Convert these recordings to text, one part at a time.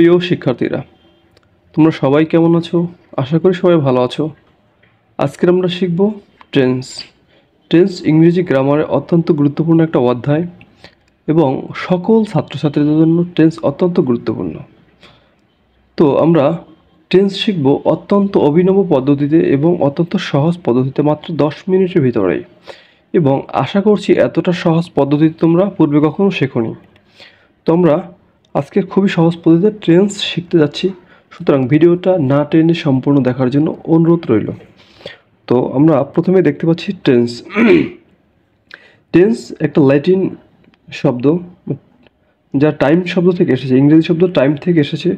প্রিয় শিক্ষার্থীরা, তোমরা সবাই কেমন আছো? আশা করি সবাই ভালো আছো। আজকের আমরা শিখব টেন্স। টেন্স ইংরেজি গ্রামারের অত্যন্ত গুরুত্বপূর্ণ একটা অধ্যায় এবং সকল ছাত্রছাত্রীদের জন্য টেন্স অত্যন্ত গুরুত্বপূর্ণ। তো আমরা টেন্স শিখব অত্যন্ত অভিনব পদ্ধতিতে এবং অত্যন্ত সহজ পদ্ধতিতে, মাত্র 10 মিনিটের ভিতরেই। এবং আশা করছি এতটা সহজ পদ্ধতিতে তোমরা পূর্বে কখনো শেখোনি। তো আমরা আজকে খুবই সহজ পদ্ধতিতে টেন্স শিখতে যাচ্ছি, সুতরাং ভিডিওটা না টেনে সম্পূর্ণ দেখার জন্য অনুরোধ রইল। তো আমরা প্রথমে দেখতে পাচ্ছি টেন্স। টেন্স একটা ল্যাটিন শব্দ, যা টাইম শব্দ থেকে এসেছে, ইংরেজি শব্দ টাইম থেকে এসেছে,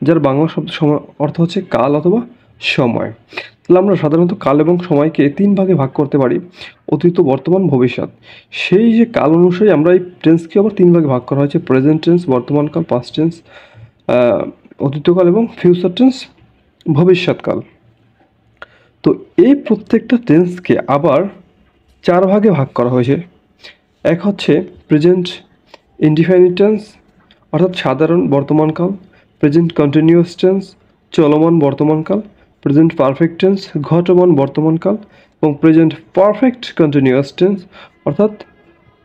যার বাংলা শব্দ অর্থ হচ্ছে কাল অথবা সময়। তাহলে আমরা সাধারণত কাল এবং সময়কে 3 ভাগে ভাগ করতে পারি: অতীত, বর্তমান, ভবিষ্যৎ। সেই যে কাল অনুসারে আমরা এই টেন্সকে আবার 3 ভাগে ভাগ করা হয়েছে: প্রেজেন্ট টেন্স, বর্তমানকাল, পাস্ট টেন্স, অতীতকাল এবং ফিউচার টেন্স, ভবিষ্যৎকাল। তো এই প্রত্যেকটা টেন্সকে আবার 4 ভাগে ভাগ করা হয়েছে। এক হচ্ছে প্রেজেন্ট ইনডিফাইনিট টেন্স, অর্থাৎ সাধারণ বর্তমানকাল; প্রেজেন্ট কন্টিনিউয়াস টেন্স, চলমান বর্তমানকাল; প্রেজেন্ট পারফেক্ট টেন্স, ঘটমান বর্তমানকাল; এবং প্রেজেন্ট পারফেক্ট কন্টিনিউয়াস টেন্স, অর্থাৎ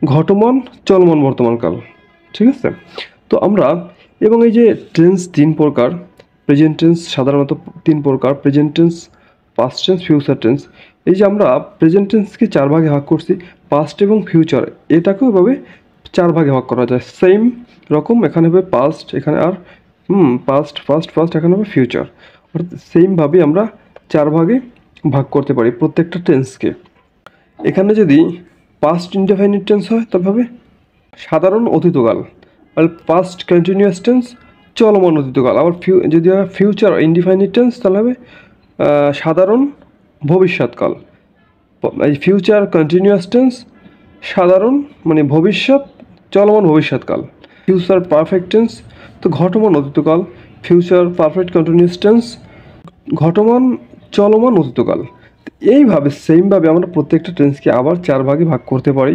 ঘটমান চলমান বর্তমানকাল। ঠিক আছে? তো আমরা এবং এই যে টেন্স 3 প্রকার, প্রেজেন্ট টেন্স সাধারণত 3 প্রকার: present tense, past tense, future tense. এই যে আমরা প্রেজেন্ট টেন্সকে 4 ভাগে ভাগ করছি, পাস্ট এবং ফিউচার এটাকেও এভাবে 4 ভাগে ভাগ করা যায়। সেম রকম এখানে হবে পাস্ট, এখানে আর পাস্ট এখানে হবে ফিউচার, অর্থাৎ সেমভাবে আমরা 4 ভাগে ভাগ করতে পারি প্রত্যেকটা টেন্সকে। এখানে যদি পাস্ট ইনডেফিনিট টেন্স হয় তবে হবে সাধারণ অতীতকাল, আর পাস্ট কন্টিনিউয়াস টেন্স চলমান অতীতকাল। আবার যদি হয় ফিউচার ইনডিফাইনিট টেন্স তাহলে হবে সাধারণ ভবিষ্যৎকাল। এই ফিউচার কন্টিনিউয়াস টেন্স সাধারণ মানে ভবিষ্যৎ চলমান ভবিষ্যৎকাল। ফিউচার পারফেক্ট টেন্স তো ঘটমান অতীতকাল, ফিউচার পারফেক্ট কন্টিনিউয়াস টেন্স ঘটমান চলমান অতীতকাল। এইভাবে সেমভাবে আমরা প্রত্যেকটা টেন্সকে আবার 4 ভাগে ভাগ করতে পারি।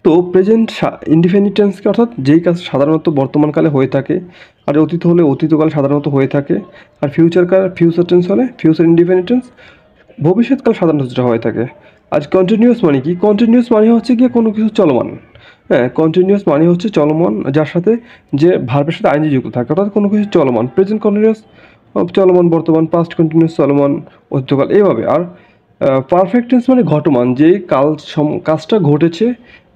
তো প্রেজেন্ট ইনডিফিনিট টেন্সকে, অর্থাৎ যেই কাজ সাধারণত বর্তমানকালে হয়ে থাকে, আর অতীত হলে অতীতকাল সাধারণত হয়ে থাকে, আর ফিউচার টেন্স হলে ফিউচার ইনডিফিনিট টেন্স ভবিষ্যৎকাল সাধারণত যেটা হয়ে থাকে। আজ কন্টিনিউয়াস মানে কি? কন্টিনিউয়াস মানে হচ্ছে গিয়ে কোনো কিছু চলমান। হ্যাঁ, কন্টিনিউয়াস মানে হচ্ছে চলমান, যার সাথে যে ভার্বের সাথে আইনজি যুক্ত থাকে, অর্থাৎ কোনো কিছু চলমান। প্রেজেন্ট কন্টিনিউয়াস চলমান বর্তমান, পাস্ট কন্টিনিউয়াস চলমান অতীতকাল, এইভাবে। আর পারফেক্ট টেন্স মানে ঘটমান, যেই কাজটা ঘটেছে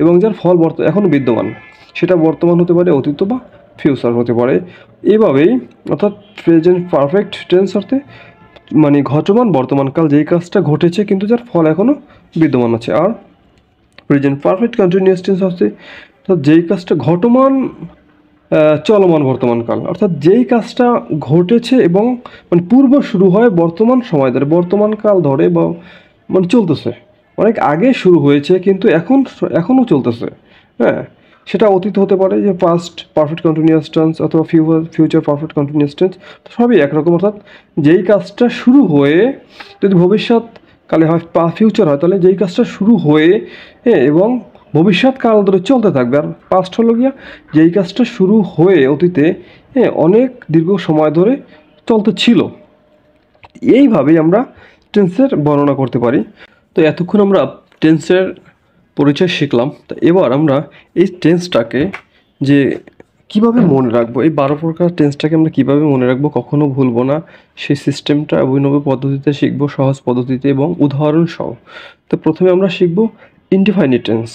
এবং যার ফল এখনও বিদ্যমান, সেটা বর্তমান হতে পারে, অতীত বা ফিউচার হতে পারে। এইভাবেই অর্থাৎ প্রেজেন্ট পারফেক্ট টেন্স অর্থে মানে ঘটমান বর্তমানকাল, যেই কাজটা ঘটেছে কিন্তু যার ফল এখনও বিদ্যমান আছে। আর প্রেজেন্ট পারফেক্ট কন্টিনিউয়াস টেন্স হচ্ছে যেই কাজটা ঘটমান চলমান বর্তমানকাল, অর্থাৎ যেই কাজটা ঘটেছে এবং মানে পূর্ব শুরু হয় বর্তমান সময় ধরে, বর্তমানকাল ধরে, বা মানে চলতেছে, অনেক আগে শুরু হয়েছে কিন্তু এখনও চলতেছে। হ্যাঁ, সেটা অতীত হতে পারে, যে পাস্ট পারফেক্ট কন্টিনিউয়াস টেন্স, অথবা ফিউচার পারফেক্ট কন্টিনিউয়াস টেন্স, সবই একরকম। অর্থাৎ যেই কাজটা শুরু হয়ে, যদি ভবিষ্যৎকালে হয় ফিউচার হয়, তাহলে যেই কাজটা শুরু হয়ে এবং ভবিষ্যৎকাল ধরে চলতে থাকবে। আর পাস্ট হলো গিয়া যেই কাজটা শুরু হয়ে অতীতে অনেক দীর্ঘ সময় ধরে চলতে ছিল। এইভাবেই আমরা টেন্সের বর্ণনা করতে পারি। তো এতক্ষণ আমরা টেন্সের পরিচয় শিখলাম। তো এবার আমরা এই টেন্সটাকে যে কীভাবে মনে রাখবো, এই 12 প্রকার টেন্সটাকে আমরা কীভাবে মনে রাখবো, কখনো ভুলবো না, সেই সিস্টেমটা অভিনব পদ্ধতিতে শিখবো, সহজ পদ্ধতিতে এবং উদাহরণ সহ। তো প্রথমে আমরা শিখবো ইনডিফাইনিট টেন্স।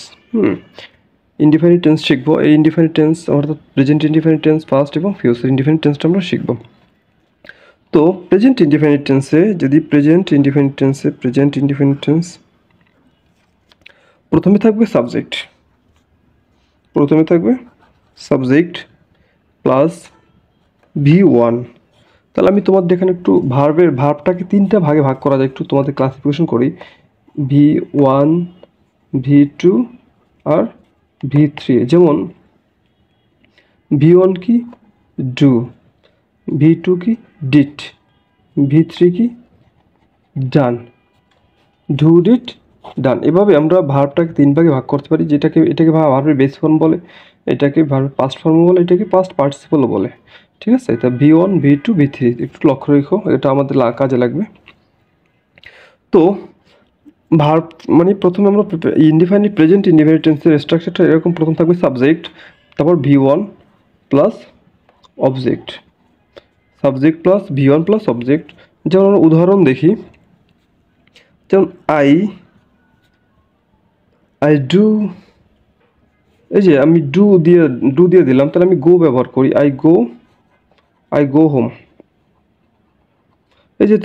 ইনডিফাইনিট টেন্স শিখবো। এই ইনডিফাইনিট টেন্স অর্থাৎ প্রেজেন্ট ইনডিফাইনিট টেন্স, পাস্ট এবং ফিউচার ইনডিফাইনিট টেন্সটা আমরা শিখবো। তো প্রেজেন্ট ইনডিফাইনিট টেন্সে প্রেজেন্ট ইনডিফাইনিট টেন্স প্রথমে থাকবে সাবজেক্ট প্লাস V1। তাহলে আমি তোমাদের এখানে একটু ভার্বটাকে 3টা ভাগে ভাগ করা যায়, একটু তোমাদের ক্লাসিফিকেশন করি: V1, V2 আর V3। যেমন V1 কি? ডু। V2 কি? ডিড। V3 কি? ডান। ডু, ডিড, ডান। এভাবে আমরা ভার্বটাকে 3 ভাগে ভাগ করতে পারি, এটাকে ভার্বের বেস ফর্ম বলে, এটাকে ভার্বের পাস্ট ফর্ম বলে, এটাকে পাস্ট পার্টিসিপলও বলে। ঠিক আছে, তা V1 V2 V3 একটু লক্ষ্য রেখো, এটা আমাদের কাজে লাগবে। তো ভার্ব মানে প্রথমে আমরা ইনডিফাইনিট প্রেজেন্ট ইনডিফাইনিট টেন্সের স্ট্রাকচারটা এরকম, প্রথম থাকবে সাবজেক্ট, তারপর V1 plus object, subject plus V1 plus object. যেমন আমরা উদাহরণ দেখি, যেমন আই ডু, এই যে আমি ডু দিয়ে দিলাম, তাহলে আমি গো ব্যবহার করি, আই গো হোম। এই যে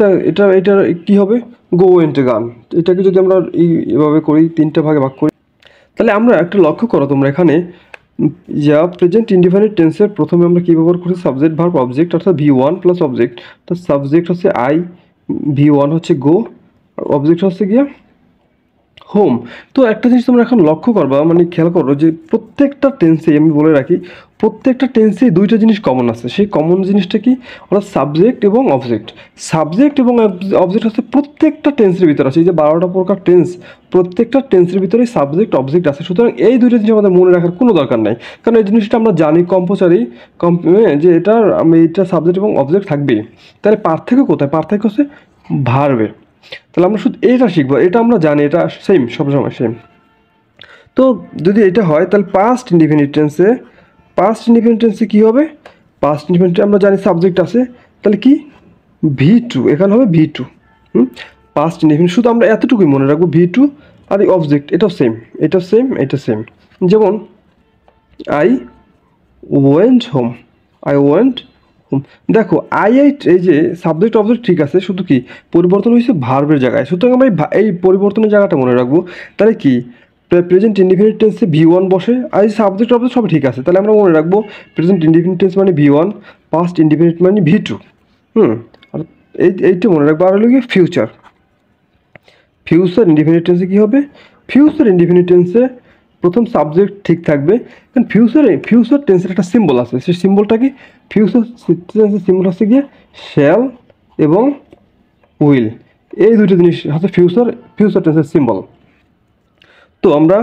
এটা কি হবে, গো এন্টে গান। এটাকে যদি আমরা এভাবে করি, তিনটা ভাগে ভাগ করি, তাহলে আমরা একটা লক্ষ্য করো তোমরা এখানে, যা প্রেজেন্ট ইনডিফাইনিট টেন্সের প্রথমে আমরা কী ব্যবহার করি, সাবজেক্ট ভার্ব অবজেক্ট, অর্থাৎ V1 প্লাস অবজেক্ট। তো সাবজেক্ট হচ্ছে আই, V1 হচ্ছে গো, আর অবজেক্ট হচ্ছে গিয়ে হোম। তো একটা জিনিস তোমরা এখন লক্ষ্য করবা, মানে খেয়াল করো যে প্রত্যেকটা টেন্সে, আমি বলে রাখি, প্রত্যেকটা টেন্সে দুইটা জিনিস কমন আছে। সেই কমন জিনিসটা কি, অর্থাৎ সাবজেক্ট এবং অবজেক্ট। সাবজেক্ট এবং অবজেক্ট হচ্ছে প্রত্যেকটা টেন্সের ভিতরে আছে। এই যে 12টা প্রকার টেন্স, প্রত্যেকটা টেন্সের ভিতরে সাবজেক্ট অবজেক্ট আছে। সুতরাং এই দুইটা জিনিস আমাদের মনে রাখার কোনো দরকার নাই, কারণ এই জিনিসটা আমরা জানি কম্পালসারি যে এটা সাবজেক্ট এবং অবজেক্ট থাকবেই। তাহলে পার্থক্য কোথায়, পার্থক্য হচ্ছে ভার্বে। তাহলে আমরা শুধু এটা শিখবো, এটা আমরা জানি, এটা সেম, সবসময় সেম। তো যদি এটা হয়, তাহলে পাস্ট ইনডিফিনিট টেন্সে কী হবে, পাস্ট ইনডিফিনিট আমরা জানি সাবজেক্ট আছে, তাহলে কি V2, এখানে হবে V2। পাস্ট ইনডিফিনিট শুধু আমরা এতটুকুই মনে রাখবো, V2 আর এই অবজেক্ট এটাও সেম, এটা সেম। যেমন আই ওয়েন্ট হোম, দেখো এই যে সাবজেক্ট অবজেক্ট ঠিক আছে, শুধু কি পরিবর্তন হয়েছে ভার্বের জায়গায়। সুতরাং আমরা এই পরিবর্তনের জায়গাটা মনে রাখবো। তাহলে কি প্রেজেন্ট ইনডিফিনিট টেন্সে V1 বসে, আর এই সাবজেক্ট অবজেক্ট সব ঠিক আছে, তাহলে আমরা মনে রাখবো প্রেজেন্ট ইনডিফিনিট টেন্স মানে V1, পাস্ট ইনডিফিনিট মানে V2। আর এইটা মনে রাখবো। আর হলো কি ফিউচার ইনডিফিনিট টেন্সে কী হবে, ফিউচার ইনডিফিনিট টেন্সে প্রথম সাবজেক্ট ঠিক থাকবে, কারণ ফিউচার টেন্সের একটা সিম্বল আছে। সেই সিম্বলটা কি, ফিউচার টেন্সের সিম্বল হচ্ছে গিয়ে শ্যাল এবং উইল, এই দুটো জিনিস হচ্ছে ফিউচার টেন্সের সিম্বল। তো আমরা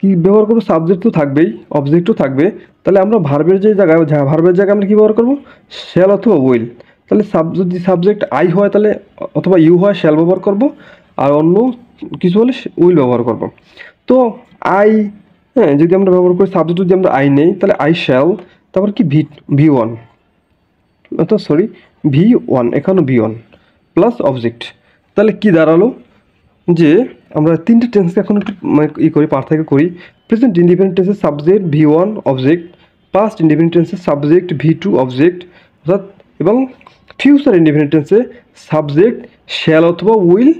কি ব্যবহার করবো, সাবজেক্ট তো থাকবেই, অবজেক্টও থাকবে। তাহলে আমরা ভার্বের জায়গায় আমরা কী ব্যবহার করবো, শ্যাল অথবা উইল। তাহলে যদি সাবজেক্ট আই হয়, তাহলে অথবা ইউ হয়, শ্যাল ব্যবহার করব, আর অন্য কিছু হলে উইল ব্যবহার করব। তো আই, হ্যাঁ, যদি আমরা ব্যবহার করি সাবজেক্ট, যদি আমরা আই নেই, তাহলে আই শ্যাল, তারপর কি V1, অর্থাৎ V1, এখানে V1 প্লাস অবজেক্ট। তাহলে কি দাঁড়ালো, যে আমরা তিনটে টেন্সকে এখন একটু করি, পার্থক্য করি। প্রেজেন্ট ইনডিফিনিট টেন্সের subject V1 object, past indefinite টেন্সের সাবজেক্ট V2 অবজেক্ট, অর্থাৎ এবং ফিউচার ইনডিফিনিট টেন্সে সাবজেক্ট শ্যাল অথবা উইল,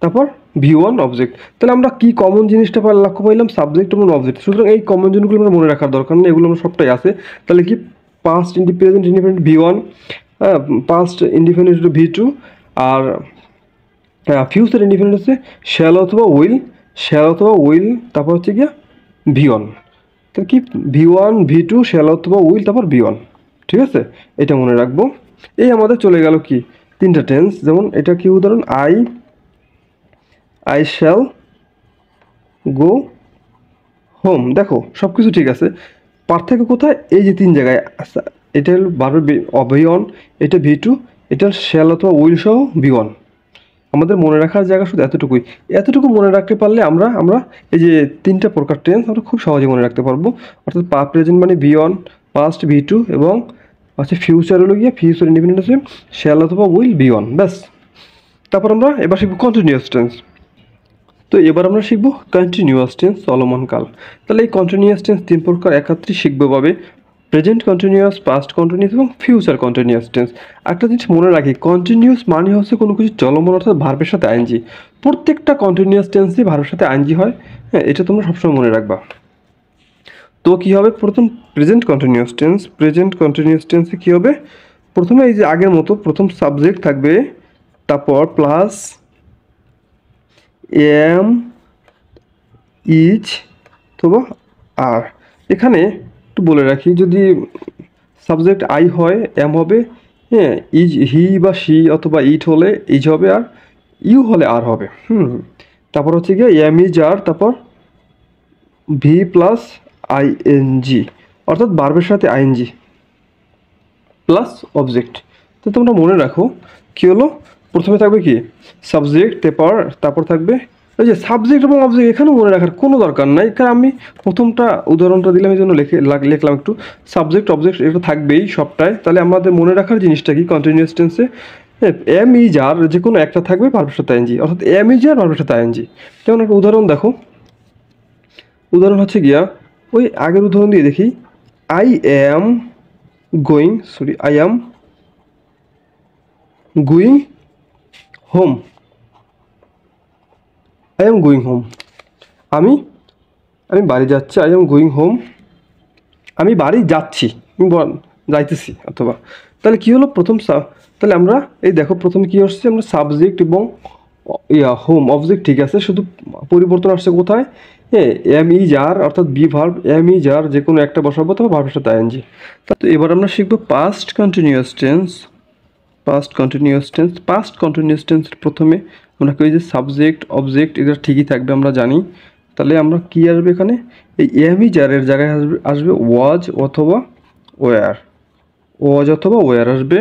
তারপর V1 অবজেক্ট। তাহলে আমরা কি কমন জিনিসটা লক্ষ্য পাইলাম, সাবজেক্ট এবং অবজেক্ট। সুতরাং এই কমন জিনিসগুলো আমরা মনে রাখার দরকার নেই, এগুলো আমরা সবটাই আছে। তাহলে কি past present indefinite V1, past indefinite V2, আর ফিউচার ইনডিফিনিট হচ্ছে শ্যাল অথবা উইল, তারপর হচ্ছে গিয়ে V1। তাহলে কি V1 V2 শ্যাল অথবা উইল, তারপর V1। ঠিক আছে, এটা মনে রাখবো। এই আমাদের চলে গেল কি তিনটা টেন্স। যেমন এটা কি উদাহরণ, আই শ্যাল গো হোম। দেখো সব কিছু ঠিক আছে, পার্থক্য কোথায়, এই যে তিন জায়গায়। এটা হলো ভার্বের V1, এটা V2, এটা শ্যাল অথবা উইল সহ V1। আমাদের মনে রাখার জায়গা শুধু এতটুকু মনে রাখতে পারলে আমরা এই যে তিনটা প্রকার টেন্স আমরা খুব সহজে মনে রাখতে পারবো। অর্থাৎ প্রেজেন্ট মানে V1, পাস্ট V2, এবং হচ্ছে ফিউচার হলো গিয়ে ফিউচার ইনডিফিনিট হচ্ছে শ্যাল অথবা উইল V1, ব্যাস। তারপর আমরা এবার শিখবো কন্টিনিউয়াস টেন্স। তো এবার আমরা শিখবো কন্টিনিউয়াস টেন্স, চলমান কাল। তাহলে এই কন্টিনিউয়াস টেন্স তিন প্রকার একত্রে শিখবো পাবে, প্রেজেন্ট কন্টিনিউয়াস, পাস্ট কন্টিনিউয়াস এবং ফিউচার কন্টিনিউয়াস টেন্স। একটা জিনিস মনে রাখি, কন্টিনিউয়াস মানে হচ্ছে কোনো কিছু চলমান, অর্থাৎ ভার্বের সাথে আইএনজি। প্রত্যেকটা কন্টিনিউয়াস টেন্সই ভার্বের সাথে আইএনজি হয়, হ্যাঁ, এটা তোমরা সবসময় মনে রাখবা। তো কী হবে, প্রথম প্রেজেন্ট কন্টিনিউয়াস টেন্সে কী হবে, প্রথমে এই যে আগের মতো প্রথম সাবজেক্ট থাকবে, তারপর প্লাস এম, ইজ অথবা আর। এখানে একটু বলে রাখি, যদি সাবজেক্ট আই হয় এম হবে, হ্যাঁ, ইজ হি বা শি অথবা ইট হলে ইজ হবে, আর ইউ হলে আর হবে। তারপর হচ্ছে গিয়ে এম ইজ আর, তারপর ভি প্লাস আইএনজি, অর্থাৎ ভার্বের সাথে আইএনজি। Plus object. তো তোমরা মনে রাখো কী হলো, প্রথমে থাকবে কি সাবজেক্ট, তারপর থাকবে ওই যে সাবজেক্ট এবং অবজেক্ট। এখানেও মনে রাখার কোনো দরকার নাই, কারণ আমি প্রথমটা উদাহরণটা দিলাম এই জন্য লিখলাম একটু। সাবজেক্ট অবজেক্ট এটা থাকবেই সবটাই। তাহলে আমাদের মনে রাখার জিনিসটা কি, কন্টিনিউয়াস টেন্সে এম ই যার যে কোনো একটা থাকবে ভার্বের সাথে আইএনজি, অর্থাৎ এম ই যার ভার্বের সাথে আইএনজি। যেমন একটা উদাহরণ দেখো, উদাহরণ হচ্ছে গিয়া ওই আগের উদাহরণ দিয়ে দেখি। I am going home. I am going home, আমি আমি বাড়ি যাচ্ছি। আই এম গোয়িং হোম, আমি বাড়ি যাচ্ছি, যাইতেছি অথবা। তাহলে কী হলো তাহলে আমরা এই দেখো প্রথমে কী আসছে, আমরা সাবজেক্ট এবং হোম অবজেক্ট ঠিক আছে, শুধু পরিবর্তন আসছে কোথায়, এম ই যার অর্থাৎ বি ভার্ব, এম ই যার যে কোনো একটা বসাবো অথবা ভার্বের সাথে আইএনজি। তো এবার আমরা শিখবো past continuous tense. Past continuous tense প্রথমে আমরা কই যে সাবজেক্ট অবজেক্ট এগুলো ঠিকই থাকবে আমরা জানি। তাহলে আমরা কী আসবে এখানে, এই এম ই যারের জায়গায় আসবে ওয়াজ অথবা ওয়ার আসবে।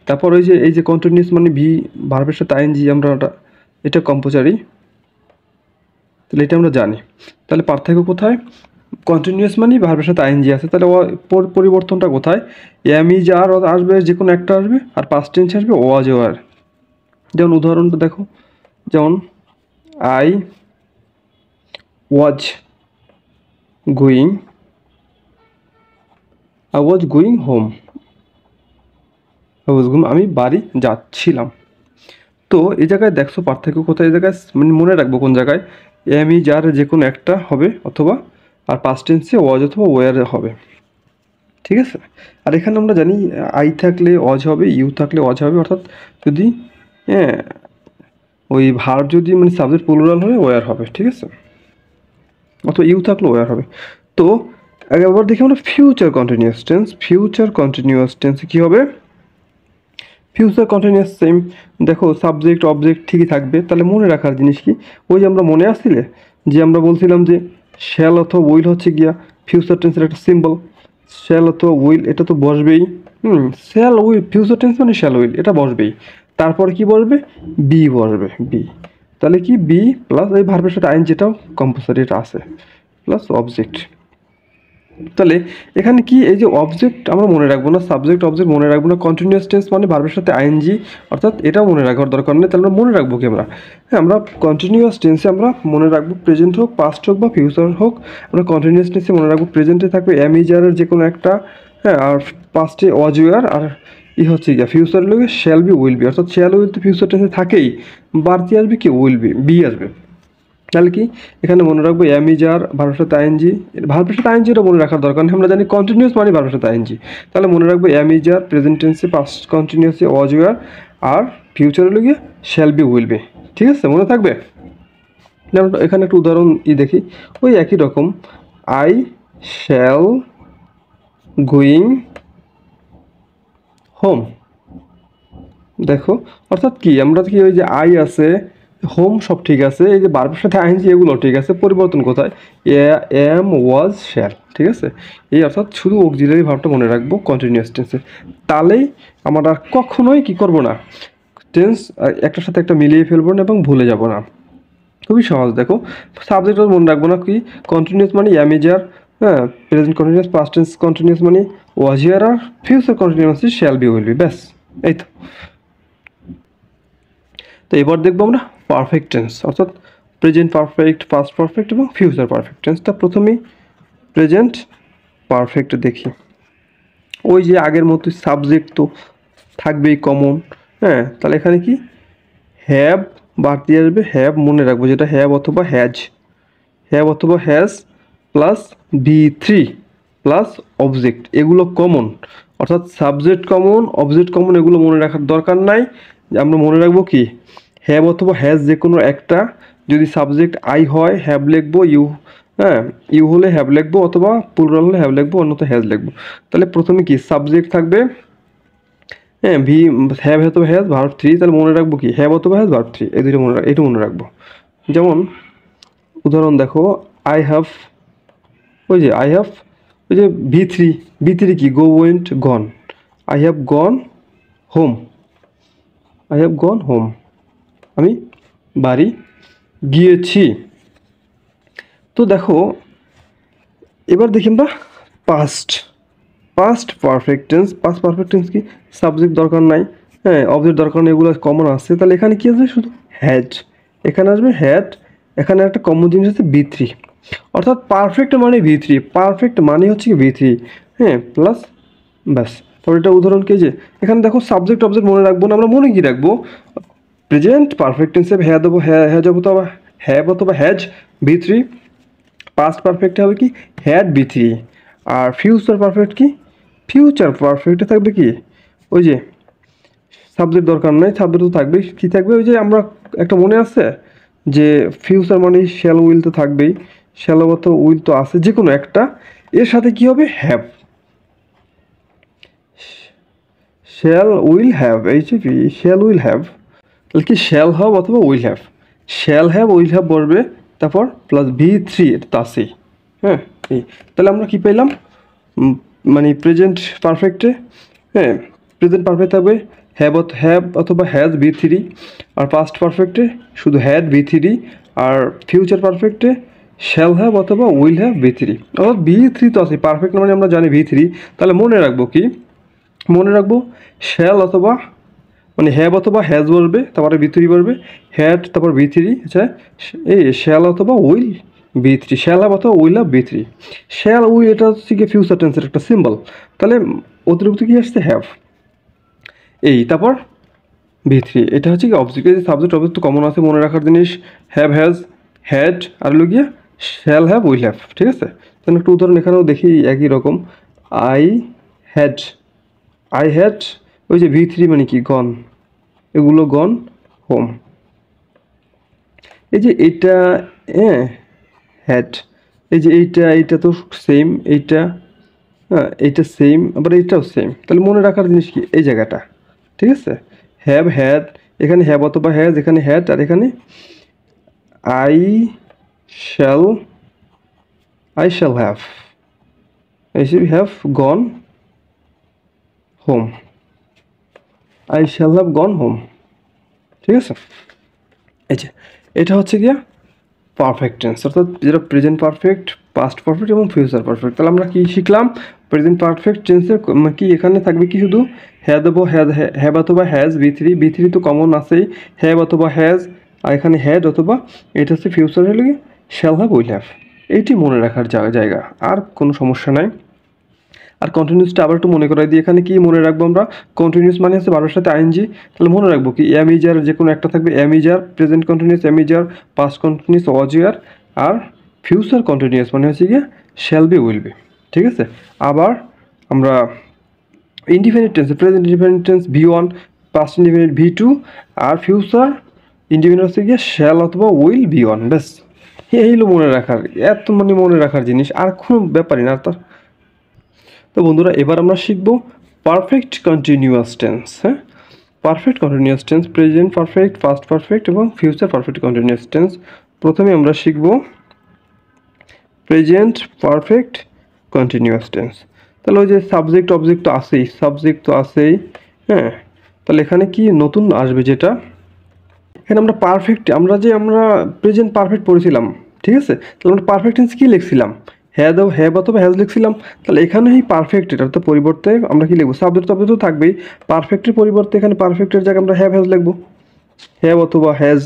তারপর এই যে কন্টিনিউয়াস মানে ভি ভার্বের সাথে আইএনজি, আমরা এটা কম্পালসারি, তাহলে এটা আমরা জানি। তাহলে পার্থক্য কোথায়, কন্টিনিউয়াস মানে ভার্বের সাথে আইএনজি আছে, তাহলে পরিবর্তনটা কোথায়, এম ই যার আসবে যে কোনো একটা আসবে, আর পাস্ট টেন্স আসবে ওয়াজ ওয়ার। যেমন উদাহরণটা দেখো, যেমন আই ওয়াজ গোয়িং হোম, আমি বাড়ি যাচ্ছিলাম। তো এই জায়গায় দেখছো পার্থক্য কোথায়, এই জায়গায় মানে মনে রাখবো কোন জায়গায় এম ই যার যে কোনো একটা হবে অথবা, আর পাস্ট টেন্সে ওয়াজ অথবা ওয়ার হবে, ঠিক আছে। আর এখানে আমরা জানি আই থাকলে অজ হবে, ইউ থাকলে অজ হবে, অর্থাৎ যদি ওই ভার্ব যদি মানে সাবজেক্ট প্লুরাল হলে ওয়ার হবে, ঠিক আছে, অথবা ইউ থাকলে ওয়ার হবে। তো একবার দেখি আমরা ফিউচার কন্টিনিউয়াস টেন্সে কী হবে, ফিউচার কন্টিনিউয়াস সেম। দেখো সাবজেক্ট অবজেক্ট ঠিকই থাকবে। তাহলে মনে রাখার জিনিস কি, ওই যে আমরা মনে আসছিলে যে আমরা বলছিলাম যে শ্যাল অথবা উইল হচ্ছে গিয়া ফিউচার টেন্সের একটা সিম্বল। শ্যাল অথবা উইল এটা তো বসবেই, শ্যাল উইল, ফিউচার টেন্স মানে শ্যাল উইল এটা বসবেই। তারপরে কি বসবে, বি বসবে, বি। তাহলে কি বি প্লাস এই ভার্বের সাথে আইন যেটাও কম্পালসারি এটা আছে, প্লাস অবজেক্ট। তাহলে এখানে কি এই যে অবজেক্ট আমরা মনে রাখবো না, সাবজেক্ট অবজেক্ট মনে রাখবো না, কন্টিনিউয়াস টেন্স মানে ভার্বের সাথে আইএনজি, অর্থাৎ এটাও মনে রাখার দরকার নেই। তাহলে আমরা মনে রাখবো কি, আমরা কন্টিনিউয়াস টেন্সে আমরা মনে রাখবো প্রেজেন্ট হোক, পাস্ট হোক বা ফিউচার হোক, আমরা কন্টিনিউয়াস টেন্সে মনে রাখবো প্রেজেন্টে থাকবে এম ইজারের যে কোনো একটা, আর পাস্টে ওয়াজ ওয়ার, আর হচ্ছে গিয়া ফিউচার লোকে শ্যাল বি উইল বি, অর্থাৎ শ্যাল উইল তো ফিউচার টেন্সে থাকেই, বাড়তি আসবে কি উইল বি আসবে। তাহলে কি এখানে মনে রাখবো এম ইজার ভার্বের সাথে আইএনজি, ভার্বের সাথে আইএনজিটা মনে রাখার দরকার নেই, আমরা জানি কন্টিনিউয়াস মানে ভার্বের সাথে আইএনজি। তাহলে মনে রাখবো এম ইজার প্রেজেন্ট টেন্সে, পাস্ট কন্টিনিউয়াসে ওয়াজ ওয়ার, আর ফিউচারে হলো গিয়ে শ্যাল বি উইল বি, ঠিক আছে, মনে থাকবে। যেমন এখানে একটা উদাহরণ দেখি, ওই একই রকম আই শ্যাল গোয়িং হোম। দেখো অর্থাৎ কি আমরা কি ওই যে আই আছে, হোম সব ঠিক আছে, এই যে ভার্বের সাথে আইএনজি এগুলো ঠিক আছে, পরিবর্তন কোথায়, এম ওয়াজ শ্যাল, ঠিক আছে। এই অর্থাৎ শুধু অক্সিলারি ভার্বটা মনে রাখবো কন্টিনিউয়াস টেন্সে, তাহলেই আমরা কখনোই কি করব না, টেন্স একটার সাথে একটা মিলিয়ে ফেলবো না এবং ভুলে যাব না, খুবই সহজ। দেখো সাবজেক্ট মনে রাখবো না কি, কন্টিনিউয়াস মানে am is are, present continuous, past tense continuous মানে ওয়াজ ইয়ার, আর future continuous shall be will be, ব্যাস এই তো। তো এবার দেখবো আমরা পারফেক্ট টেন্স, অর্থাৎ প্রেজেন্ট পারফেক্ট, পাস্ট পারফেক্ট এবং ফিউচার পারফেক্ট টেন্স। তা প্রথমেই প্রেজেন্ট পারফেক্ট দেখি, ওই যে আগের মতো সাবজেক্ট তো থাকবেই কমন, তাহলে এখানে কি হ্যাভ বাড়তি আসবে, হ্যাভ মনে রাখবো যেটা হ্যাভ অথবা has plus B3 plus object, এগুলো কমন, অর্থাৎ সাবজেক্ট কমন অবজেক্ট কমন, এগুলো মনে রাখার দরকার নাই। আমরা মনে রাখবো কি হ্যাভ অথবা হ্যাজ যে কোনো একটা, যদি সাবজেক্ট আই হয় হ্যাভ লিখবো, ইউ হলে হ্যাভ লিখবো, অথবা প্লুরাল হলে হ্যাভ লিখবো, অন্যথা হ্যাজ লিখবো। তাহলে প্রথমে কি সাবজেক্ট থাকবে, ভি হ্যাভ অথবা হ্যাজ ভার্ব 3, তাহলে মনে রাখবো কি হ্যাভ অথবা হ্যাজ ভার্ব 3, এই দুটো এটা মনে রাখবো। যেমন উদাহরণ দেখো, আই হ্যাভ ওই যে V3 কি go went gone, I have gone home, I have gone home, আমি বাড়ি গিয়েছি। তো দেখো এবার দেখি আমরা past, past perfect tense. Past perfect tense কি, সাবজেক্ট দরকার নাই, হ্যাঁ অবজেক্ট দরকার নেই, এগুলো কমন আসছে। তাহলে এখানে কি আসবে, শুধু হ্যাড, এখানে আসবে হ্যাড, এখানে একটা কমন জিনিস আছে বি থ্রি, অর্থাৎ পারফেক্ট মানে ভি থ্রি, পারফেক্ট মানে হচ্ছে ভি থ্রি, হ্যাঁ প্লাস ব্যাস। তারপর এটা উদাহরণ কি, যে এখানে দেখো সাবজেক্ট অবজেক্ট মনে রাখবো না, আমরা মনে কি রাখবো, প্রেজেন্ট পারফেক্ট টেন্সে হ্যাঁ দেবো, হ্যাজ অথবা হ্যাভ অথবা হ্যাজ বি থ্রি, পাস্ট পারফেক্টে হবে কি হ্যাড বি থ্রি, আর ফিউচার পারফেক্ট কি, ফিউচার পারফেক্টে থাকবে কি ওই যে সাবজেক্ট দরকার নাই, সাবজেক্ট তো থাকবেই, কী থাকবে ওই যে আমরা একটা মনে আছে যে ফিউচার মানে শ্যাল উইল তো থাকবেই, শ্যাল তো উইল তো আছে, যে কোনো একটা, এর সাথে কি হবে হ্যাভ, শ্যাল উইল হ্যাভ, এই যে শ্যাল উইল হ্যাভ, তাহলে কি শ্যাল হ্যাভ অথবা will have, shall have will have বলবে, তারপর প্লাস ভি থ্রি, এটা তো আছেই, হ্যাঁ এই, তাহলে আমরা কি পেলাম, মানে প্রেজেন্ট পারফেক্টে, হ্যাঁ প্রেজেন্ট পারফেক্ট থাকবে হ্যাভ অথবা হ্যাজ বি থ্রি, আর পাস্ট পারফেক্টে শুধু হ্যাড বি থ্রি, আর ফিউচার পারফেক্টে শ্যাল হ্যাভ অথবা উইল হ্যাভ বি থ্রি, অর্থাৎ বি থ্রি তো আছে, পারফেক্ট মানে আমরা জানি ভি থ্রি, তাহলে মনে রাখবো কি, মনে রাখবো শ্যাল অথবা মানে হ্যাভ অথবা হ্যাজ বলবে, তারপরে বি থ্রি বলবে, হ্যাড তারপর বি থ্রি, আচ্ছা এই শ্যাল অথবা will V three, shall have অথবা will have V three, shall will এটা হচ্ছে কি ফিউচার টেন্সের একটা সিম্বল, তাহলে অতিরিক্ত কি আসছে হ্যাভ, এই তারপর বি থ্রি, এটা হচ্ছে কি অবজেক্ট, এই সাবজেক্ট অবজেক্ট তো কমন আছে, মনে রাখার জিনিস হ্যাভ হ্যাজ হ্যাড আর হলো গিয়ে শ্যাল হ্যাভ উইল হ্যাভ, ঠিক আছে। তাহলে একটু উদাহরণ এখানেও দেখি একই রকম, আই হ্যাড, আই হ্যাড ওই যে ভি থ্রি মানে কি গন, এগুলো গন হোম, এই যে এইটা হ্যাঁ হ্যাড, এই যে এইটা তো সেম, এইটা হ্যাঁ এইটা সেম, আবার এইটাও সেম, তাহলে মনে রাখার জিনিস কি এই জায়গাটা, ঠিক আছে। হ্যাভ হ্যাড, এখানে হ্যাভ অথবা হ্যাজ, এখানে হ্যাড, আর এখানে I shall, I shall have, I shall have gone home, I shall have gone home, ঠিক আছে। এই যে এটা হচ্ছে গিয়া পারফেক্ট টেন্স, অর্থাৎ যেটা প্রেজেন্ট পারফেক্ট, পাস্ট পারফেক্ট এবং ফিউচার পারফেক্ট। তাহলে আমরা কি শিখলাম, প্রেজেন্ট পারফেক্ট টেন্সের কি এখানে থাকবে কি শুধু হ্যাভ অথবা হ্যাভ অথবা has V three, V three তো কমন আছেই, হ্যাভ অথবা হ্যাজ, আর এখানে হ্যাড অথবা এটা হচ্ছে ফিউচার হলে কি শ্যাল হ্যাভ উইল হ্যাভ, এইটি মনে রাখার জায়গা, আর কোনো সমস্যা নাই। আর কন্টিনিউসটা আবার একটু মনে করাই দিই, এখানে কি মনে রাখবো আমরা, কন্টিনিউস মানে হচ্ছে ভার্বের সাথে আইএনজি, তাহলে মনে রাখবো কি এম ইজার, যে কোনো একটা থাকবে am is are, present continuous am is are, past continuous was were, আর ফিউচার কন্টিনিউস মানে হচ্ছে গিয়ে শ্যাল বি উইল বি, ঠিক আছে। আবার আমরা indefinite tense, present indefinite tense V one, past indefinite V two, আর ফিউচার ইনডিফিনিট হচ্ছে গিয়ে শ্যাল অথবা উইল বি ওয়ান, ব্যাস এই হলো মনে রাখার, এত মানে মনে রাখার জিনিস, আর কোনো ব্যাপারই না তার। তো বন্ধুরা এবার আমরা শিখব পারফেক্ট কন্টিনিউয়াস টেন্স, হ্যাঁ perfect continuous tense, present perfect, past perfect এবং ফিউচার পারফেক্ট কন্টিনিউয়াস টেন্স। প্রথমে আমরা শিখব প্রেজেন্ট পারফেক্ট কন্টিনিউয়াস টেন্স। তাহলে ওই যে সাবজেক্ট অবজেক্ট তো আছেই, সাবজেক্ট তো আছেই, হ্যাঁ তাহলে এখানে কি নতুন আসবে, যেটা এখানে আমরা পারফেক্ট, আমরা প্রেজেন্ট পারফেক্ট পড়েছিলাম, ঠিক আছে, তাহলে আমরা পারফেক্ট টেন্স কী লিখছিলাম, হ্যাভ অথবা হ্যাজ লিখছিলাম, তাহলে এখানে এই পারফেক্ট, এটার তো পরিবর্তে আমরা কি লিখবো, সাবজেক্ট অবজেক্ট তো থাকবেই, পারফেক্টের পরিবর্তে এখানে পারফেক্টের জায়গায় আমরা হ্যাভ হ্যাজ লিখবো, হ্যাভ অথবা হ্যাজ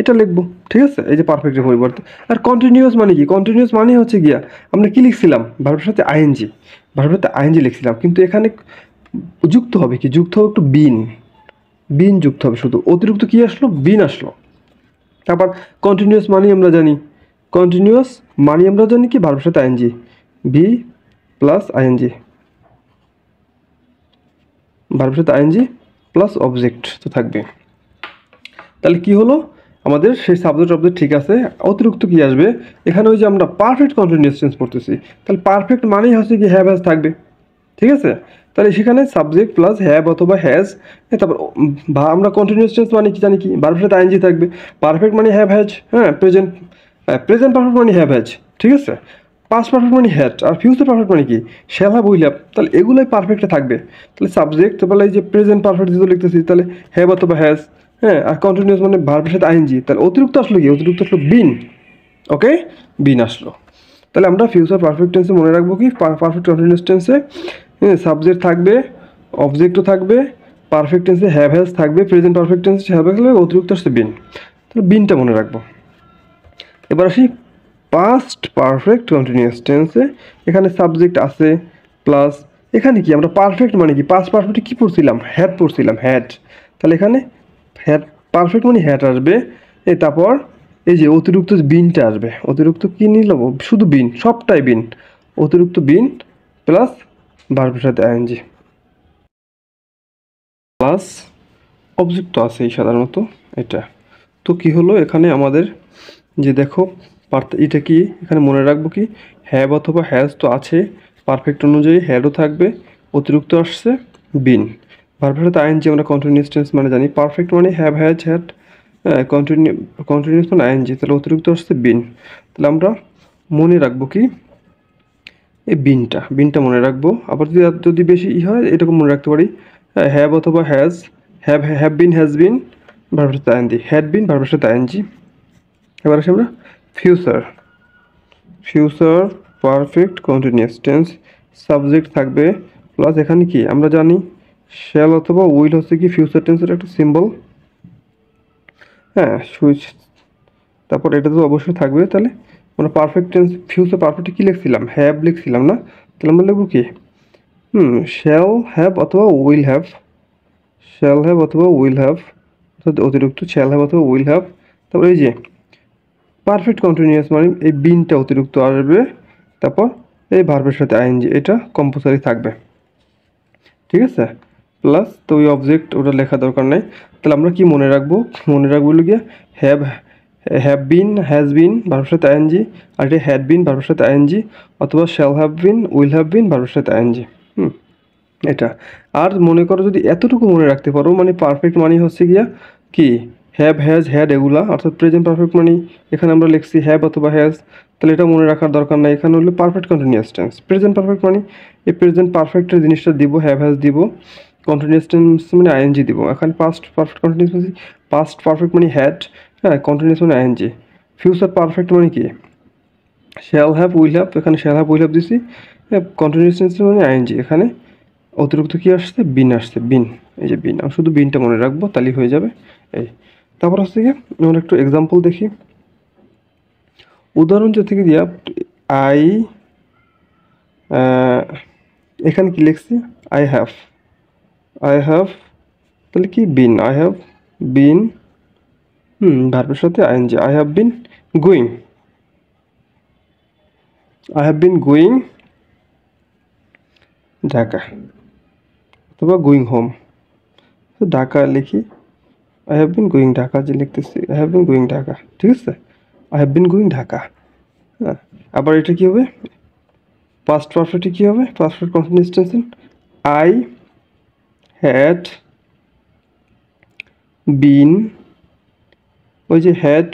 এটা লিখবো, ঠিক আছে, এই যে পারফেক্টের পরিবর্তে। আর কন্টিনিউয়াস মানে কি, কন্টিনিউয়াস মানে হচ্ছে গিয়া আমরা কি লিখছিলাম, ভার্বের সাথে আইএনজি, ভার্বের সাথে আইএনজি লিখছিলাম, কিন্তু এখানে যুক্ত হবে কি, যুক্ত হবে একটু বিন, বিন যুক্ত হবে, শুধু অতিরিক্ত কি আসলো, বিন আসলো। তারপর কন্টিনিউয়াস মানি আমরা জানি, কন্টিনিউয়াস মানি আমরা জানি কি ভার্বের সাথে আইএনজি, বি প্লাস আইএনজি, ভার্বের সাথে আইএনজি প্লাস অবজেক্ট তো থাকবে। তাহলে কি হলো আমাদের সেই সাবজেক্ট অবজেক্ট ঠিক আছে, অতিরিক্ত কি আসবে এখানে, ওই যে আমরা পারফেক্ট কন্টিনিউয়াস টেন্স পড়তেছি, তাহলে পারফেক্ট মানেই হচ্ছে কি হ্যাভ হ্যাজ থাকবে, ঠিক আছে। তাহলে সেখানে সাবজেক্ট প্লাস হ্যাভ অথবা হ্যাজ, তারপর আমরা কন্টিনিউয়াস টেন্স মানে কি জানি কি ভার্বের সাথে আইএনজি থাকবে, পারফেক্ট মানে হ্যাভ হ্যাজ, হ্যাঁ প্রেজেন্ট, প্রেজেন্ট পারফেক্ট মানে হ্যাভ হ্যাজ, ঠিক আছে। পাস্ট পারফেক্ট মানে হ্যাড, আর ফিউচার পারফেক্ট মানে কি শ্যাল হ্যাভ উইল হ্যাভ, তাহলে এগুলোই পারফেক্টে থাকবে। তাহলে সাবজেক্ট, তাহলে এই যে প্রেজেন্ট পারফেক্ট যেহেতু লিখতেছি, তাহলে হ্যাভ অথবা হ্যাজ, হ্যাঁ, আর কন্টিনিউয়াস মানে ভার্বের সাথে আইএনজি, তাহলে অতিরিক্ত আসলো কি, অতিরিক্ত আসলো বিন। ওকে, বিন আসলো। তাহলে আমরা ফিউচার পারফেক্ট টেন্সে মনে রাখবো কি, পারফেক্ট কন্টিনিউয়াস টেন্সে সাবজেক্ট থাকবে, অবজেক্টও থাকবে, পারফেক্ট টেন্সে হ্যাভ হ্যাজ থাকবে, প্রেজেন্ট পারফেক্ট টেন্সে হ্যাভ থাকবে, অতিরিক্ত আসছে বিন। তাহলে বিনটা মনে রাখবো। এবার আসি পাস্ট পারফেক্ট কন্টিনিউয়াস টেন্সে। এখানে সাবজেক্ট আছে প্লাস এখানে কি আমরা পারফেক্ট মানে কি, পাস্ট পারফেক্টে কী পড়ছিলাম, হ্যাড পড়ছিলাম, হ্যাড। তাহলে এখানে হ্যাড পারফেক্ট মানে হ্যাড আসবে, তারপর এই যে অতিরিক্ত বিনটা আসবে, অতিরিক্ত কী নিয়ে নেবো, শুধু বিন, সবটাই বিন, অতিরিক্ত বিন প্লাস ভার্বের সাথে আইএনজি প্লাস অবজেক্ট তো আছেই সাধারণত এটা। তো কি হলো এখানে আমাদের, যে দেখো এটা কি এখানে মনে রাখবো কি, হ্যাভ অথবা হ্যাজ তো আছে, পারফেক্ট অনুযায়ী হ্যাডও থাকবে, অতিরিক্ত আসছে বিন, ভার্বের সাথে আইএনজি আমরা কন্টিনিউয়াস টেন্স মানে জানি, পারফেক্ট মানে হ্যাভ হ্যাজ হ্যাড, কন্টিনিউয়াস মানে আইএনজি, তাহলে অতিরিক্ত আসছে বিন। তাহলে আমরা মনে রাখবো কি, এই বিনটা মনে রাখবো। আবার যদি বেশি হয় এরকম মনে রাখতে পারি, হ্যাভ অথবা has, have been, has been, ভার্বের সাথে আইএনজি, হ্যাড বিন, ভার্বের সাথে আইএনজি। এবার আসি আমরা future perfect continuous tense, subject থাকবে প্লাস এখানে কি আমরা জানি শ্যাল অথবা উইল হচ্ছে কি ফিউচার টেন্সের একটা সিম্বল, হ্যাঁ সুইচ, তারপর এটা তো অবশ্যই থাকবে। তাহলে আমরা পারফেক্ট টেন্স ফিউচার পারফেক্টে কী লিখছিলাম, হ্যাভ লিখছিলাম না, তাহলে আমরা লিখবো কি, শ্যাল হ্যাভ অথবা উইল হ্যাভ, শ্যাল হ্যাভ অথবা উইল হ্যাভ, অর্থাৎ অতিরিক্ত শ্যাল হ্যাভ অথবা উইল হ্যাভ। তারপর এই যে পারফেক্ট কন্টিনিউয়াস মানে এই বিনটা অতিরিক্ত আসবে, তারপর এই ভার্বের সাথে আইএনজি, এটা কম্পালসারি থাকবে, ঠিক আছে। প্লাস তো ওই অবজেক্ট ওটা লেখা দরকার নেই। তাহলে আমরা কি মনে রাখবো, হলো গিয়ে হ্যাভ বিন, হ্যাজ বিন, ভার্বের সাথে আইএনজি, আর এটা হ্যাড বিন, ভার্বের সাথে আইএনজি, অথবা shall have been, will have been, ভার্বের সাথে আইএনজি, এটা। আর মনে করো যদি এতটুকু মনে রাখতে পারো, মানে পারফেক্ট মানে হচ্ছে গিয়া কি, হ্যাভ হ্যাজ হ্যাড এগুলা, অর্থাৎ প্রেজেন্ট পারফেক্ট মানে এখানে আমরা লিখছি হ্যাভ অথবা হ্যাজ, তাহলে এটা মনে রাখার দরকার নাই। এখানে হলো perfect continuous tense, present perfect মানে এই প্রেজেন্ট পারফেক্টের জিনিসটা দিব, হ্যাভ হ্যাজ দিব, কন্টিনিউয়াস টেন্স মানে আইএনজি দিব। এখানে পাস্ট পারফেক্ট কন্টিনিউয়াস মানে পাস্ট পারফেক্ট মানে হ্যাড, হ্যাঁ, কন্টিনিউয়াস মানে আইএনজি। ফিউচার পারফেক্ট মানে কি, শ্যাল হ্যাভ উইল হ্যাভ, এখানে শ্যাল হ্যাভ উইল হ্যাভ দিছি, কন্টিনিউয়াস টেন্স মানে আইএনজি, এখানে অতিরিক্ত কী আসছে, বিন আসছে, বিন, এই যে বিন, আমি শুধু বিনটা মনে রাখবো, তাহলেই হয়ে যাবে। এই তারপর হচ্ছে গিয়ে আমরা একটু এক্সাম্পল দেখি, উদাহরণ যে থেকে দিয়া আই, এখানে কি লিখছি, আই হ্যাভ, তাহলে কি বিন, আই হ্যাভ বিন, ভার্বের সাথে I N G, I have been going, Dhaka, অথবা গোয়িং হোম, তো ঢাকা লিখি, I have been going Dhaka, যে লিখতেছি I have been going Dhaka, ঠিক আছে, I have been going Dhaka. হ্যাঁ, আবার এটা কী হবে, পাস্ট পারফেক্টে কী হবে, past perfect continuous tense, I had been, ওই যে হ্যাড,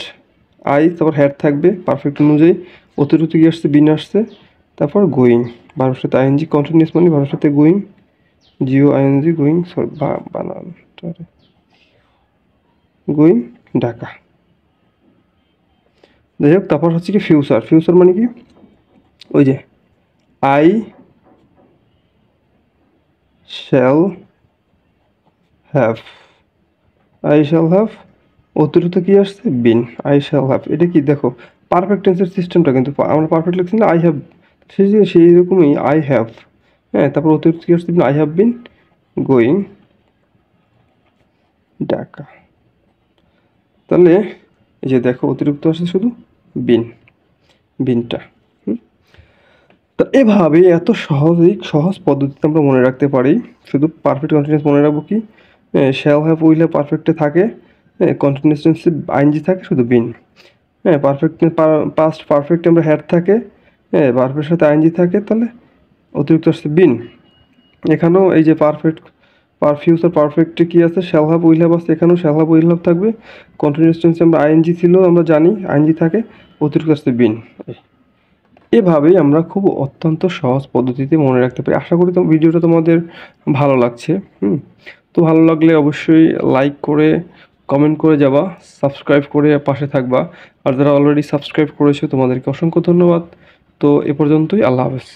আই, তারপর হ্যাড থাকবে পারফেক্ট অনুযায়ী, অতিরিক্ত কী আসছে, বিন আসছে, তারপর গোয়িং, ভার্বের সাথে আইএনজি, কন্টিনিউয়াস মানে ভার্বের সাথে going, G O I N G, going, sorry বানান, গোয়িং ঢাকা। যাই হোক, তারপর হচ্ছে কি ফিউচার মানে কি, ওই যে আই শ্যাল হ্যাভ, অতিরিক্ত কি আসছে, বিন, আই শ্যাল হ্যাভ, এটা কি দেখো পারফেক্ট টেন্সের সিস্টেমটা কিন্তু আমরা পারফেক্ট লিখছি না, আই হ্যাভ, সেই রকমই আই হ্যাভ, হ্যাঁ, তারপর অতিরিক্ত কি আসছে, I have been going Dhaka. তাহলে এই যে দেখো অতিরিক্ত আসছে শুধু বিনটা। তো এভাবে এত সহজ পদ্ধতিতে আমরা মনে রাখতে পারি। শুধু পারফেক্ট কন্টিনিউয়াস মনে রাখবো কি, শ্যাল হ্যাভ উইল হ্যাভ পারফেক্টে থাকে, কন্টিনিউয়াস টেন্সে আইএনজি থাকে, শুধু বিন, হ্যাঁ, পারফেক্ট পাস্ট পারফেক্টে আমরা হ্যাড থাকে, হ্যাঁ, ভার্বের সাথে আইএনজি থাকে, তাহলে অতিরিক্ত আসছে বিন। এখানেও এই যে ফিউচার পারফেক্টে কী আছে, শ্যাল হ্যাভ উইল হ্যাভ আছে, এখানেও শ্যাল হ্যাভ উইল হ্যাভ থাকবে, কন্টিনিউয়াস টেন্সে আমরা আইএনজি ছিল আমরা জানি, আইএনজি থাকে, অতিরিক্ত আসছে বিন। এভাবেই আমরা খুব অত্যন্ত সহজ পদ্ধতিতে মনে রাখতে পারি। আশা করি ভিডিওটা তোমাদের ভালো লাগছে। তো ভালো লাগলে অবশ্যই লাইক করে কমেন্ট করে যাবা, সাবস্ক্রাইব করে পাশে থাকবা। আর যারা অলরেডি সাবস্ক্রাইব করেছো তোমাদেরকে অসংখ্য ধন্যবাদ। তো এ পর্যন্তই, আল্লাহ হাফেজ।